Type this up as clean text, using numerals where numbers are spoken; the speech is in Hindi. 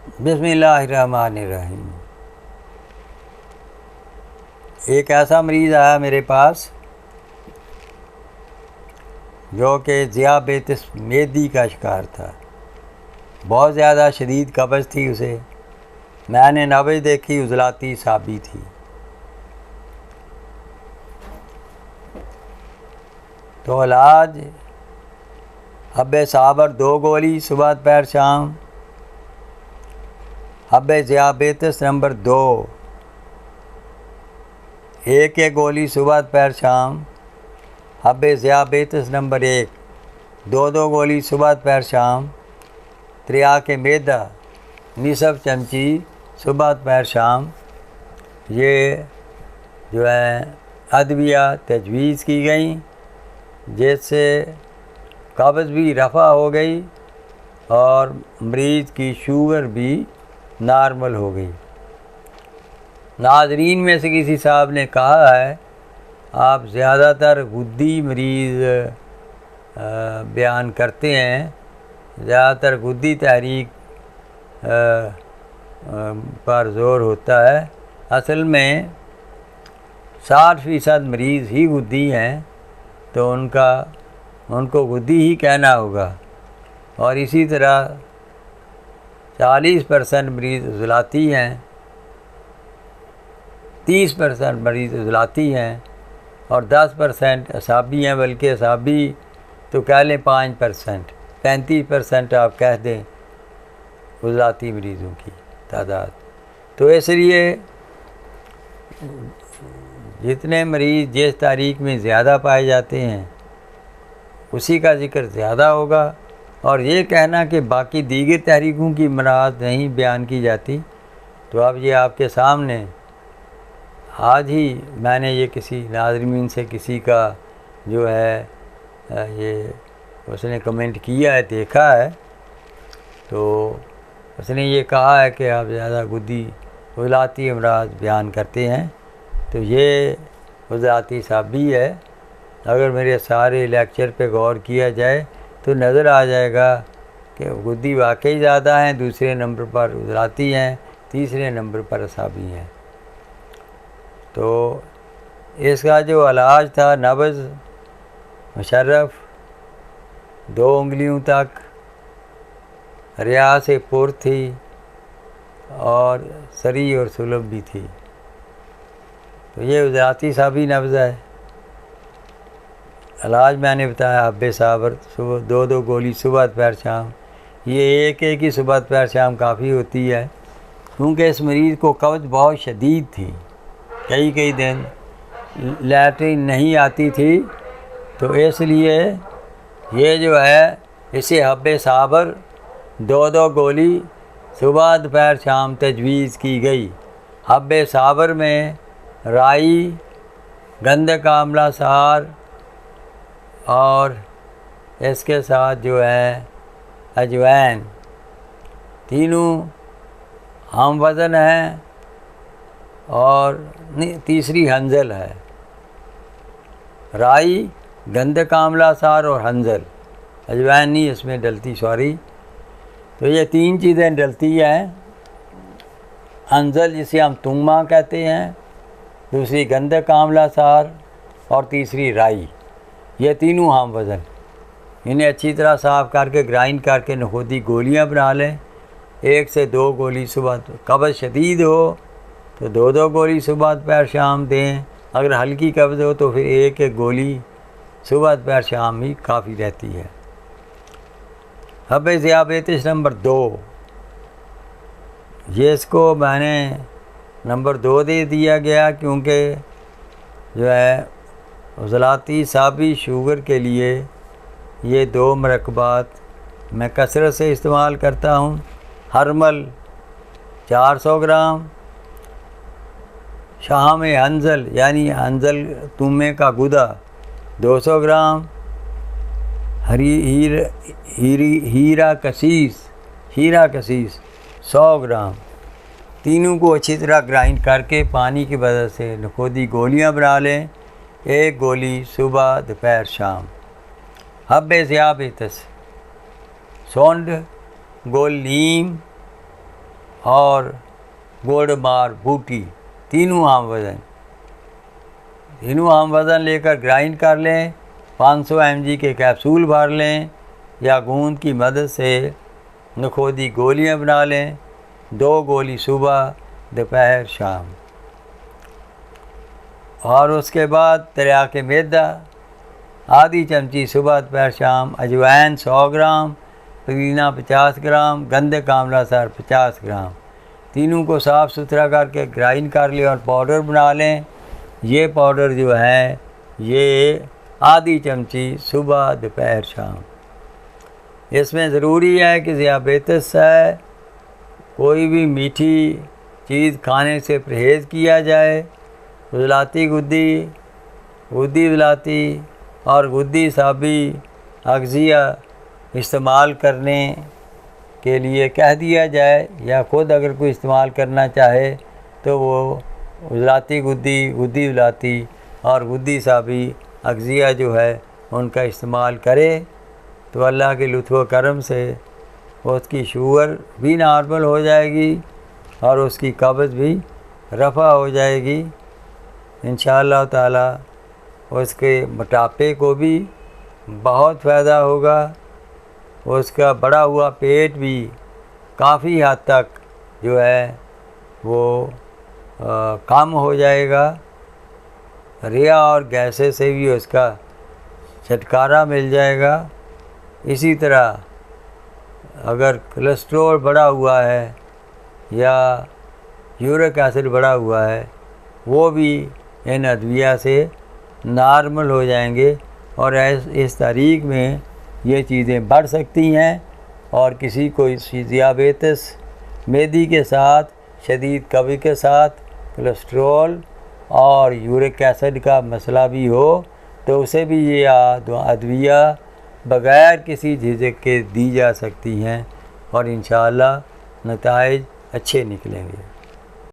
बिस्मिल्लाहिर्रहमानिर्रहीम। एक ऐसा मरीज़ आया मेरे पास जो कि ज़ियाबेतिस मेदी का शिकार था। बहुत ज़्यादा शदीद कब्ज़ थी उसे। मैंने नब्ज़ देखी, उज़लाती साबी थी। तो इलाज हब्बे साबर 2 गोली सुबह दोपहर शाम। हब्बे ज़ियाबेतिस नंबर 2 एक गोली सुबह दोपहर शाम। हब्बे ज़ियाबेतिस नंबर 1 2 गोली सुबह दोपहर शाम। त्रिया के मैदा निसफ चमची सुबह दोपहर शाम। ये जो है अदविया तजवीज़ की गई, जिससे कब्ज़ भी रफ़ा हो गई और मरीज़ की शुगर भी नॉर्मल हो गई। नाज़रीन में से किसी साहब ने कहा है आप ज़्यादातर गुद्दी मरीज़ बयान करते हैं, ज़्यादातर गुद्दी तहरीक पर ज़ोर होता है। असल में 60% मरीज़ ही गुद्दी हैं, तो उनको गुद्दी ही कहना होगा। और इसी तरह 40% मरीज़ उज़लाती हैं, 30% मरीज़ उज़लाती हैं और 10% असाबी हैं। बल्कि असाबी तो कह लें 5%, 35% आप कह दें उज़लाती मरीज़ों की तादाद। तो इसलिए जितने मरीज़ जिस तारीख में ज़्यादा पाए जाते हैं उसी का ज़िक्र ज़्यादा होगा। और ये कहना कि बाकी दीगर तहरीकों की मराद नहीं बयान की जाती, तो अब ये आपके सामने आज ही मैंने ये किसी नाज़रीन से किसी का जो है ये उसने कमेंट किया है, देखा है, तो उसने ये कहा है कि आप ज़्यादा गुद्दी उज़लाती अमराज बयान करते हैं। तो ये उज़लाती साबी है। अगर मेरे सारे लेक्चर पे गौर किया जाए तो नज़र आ जाएगा कि गुद्दी वाकई ज़्यादा हैं, दूसरे नंबर पर उज़लाती हैं, तीसरे नंबर पर असाबी हैं। तो इसका जो इलाज था नब्ज़ मुशर्रफ 2 उंगलियों तक, रिया से पुर थी और सरी और सुलभ भी थी। तो ये उज़लाती साबी नब्ज़ है। इलाज मैंने बताया हब्बे साबर सुबह 2 गोली सुबह दोपहर शाम। ये एक ही सुबह दोपहर शाम काफ़ी होती है, क्योंकि इस मरीज़ को कब्ज़ बहुत शदीद थी। कई दिन लैट्रिन नहीं आती थी, तो इसलिए ये जो है इसे हब्बे साबर 2 गोली सुबह दोपहर शाम तजवीज़ की गई। हब्बे साबर में राई, गंधक आमला सार और इसके साथ जो है अजवैन, तीनों हम वज़न हैं और तीसरी हंजल है। राई, गंधक आमला सार और हंजल, अजवैन नहीं इसमें डलती, सॉरी। तो ये 3 चीज़ें डलती हैं। हंजल जिसे हम तुंगमा कहते हैं, दूसरी गंधक आमला सार और तीसरी राई। ये तीनों हम वज़न। इन्हें अच्छी तरह साफ़ करके ग्राइंड करके नखोदी गोलियां बना लें। 1 से 2 गोली सुबह, कब्ज़ शदीद हो तो 2 गोली सुबह दोपहर शाम दें। अगर हल्की कब्ज़ हो तो फिर 1 गोली सुबह दोपहर शाम ही काफ़ी रहती है। हब्बे ज़ियाबेतिस नंबर 2, ये इसको मैंने नंबर 2 दे दिया गया क्योंकि जो है उज़लाती साबी शुगर के लिए ये 2 मरकबात मैं कसरत से इस्तेमाल करता हूँ। हरमल 400 ग्राम, शाम हंजल यानी हंजल तुमे का गुदा 200 ग्राम, हीरा कसीस 100 ग्राम। तीनों को अच्छी तरह ग्राइंड करके पानी की वजह से नखोदी गोलियां बना लें। 1 गोली सुबह दोपहर शाम। हब्बे ज़ियाबेतिस, सौंड, गोल नीम, और गोडमार बूटी, तीनों आम वज़न लेकर ग्राइंड कर लें। 500 mg के कैप्सूल भर लें या गूंद की मदद से नखोदी गोलियां बना लें। 2 गोली सुबह, दोपहर, शाम। और उसके बाद तिर्याके मैदा आधी चमची सुबह, दोपहर, शाम। अजवाइन 100 ग्राम, पुदीना 50 ग्राम, गंधक आंवला सर 50 ग्राम। तीनों को साफ़ सुथरा करके ग्राइंड कर लें और पाउडर बना लें। ये पाउडर जो है ये आधी चमची सुबह, दोपहर, शाम। इसमें ज़रूरी है कि ज़ियाबेतस है, कोई भी मीठी चीज़ खाने से परहेज़ किया जाए। उज़लाती गुद्दी उज़लाती और गुद्दी साबी अग़ज़िया इस्तेमाल करने के लिए कह दिया जाए, या ख़ुद अगर कोई इस्तेमाल करना चाहे तो वो उज़लाती गुद्दी उज़लाती और गुद्दी साबी अग़ज़िया जो है उनका इस्तेमाल करे तो अल्लाह के लुत्फ़ व करम से उसकी शुगर भी नॉर्मल हो जाएगी और उसकी कब्ज़ भी रफ़ा हो जाएगी इंशाअल्लाह ताला। उसके मोटापे को भी बहुत फ़ायदा होगा। उसका बढ़ा हुआ पेट भी काफ़ी हद तक जो है वो कम हो जाएगा। रिया और गैसें से भी उसका छुटकारा मिल जाएगा। इसी तरह अगर कोलेस्ट्रॉल बढ़ा हुआ है या यूरिक एसिड बढ़ा हुआ है वो भी इन अद्विया से नॉर्मल हो जाएंगे और इस तारीख में ये चीज़ें बढ़ सकती हैं। और किसी को ज़ियाबेतस मेदी के साथ, शदीद कब्ज़ के साथ, कोलेस्ट्रॉल और यूरिक एसिड का मसला भी हो तो उसे भी ये अद्विया बग़ैर किसी झिझक के दी जा सकती हैं और इंशाअल्लाह नताइज अच्छे निकलेंगे।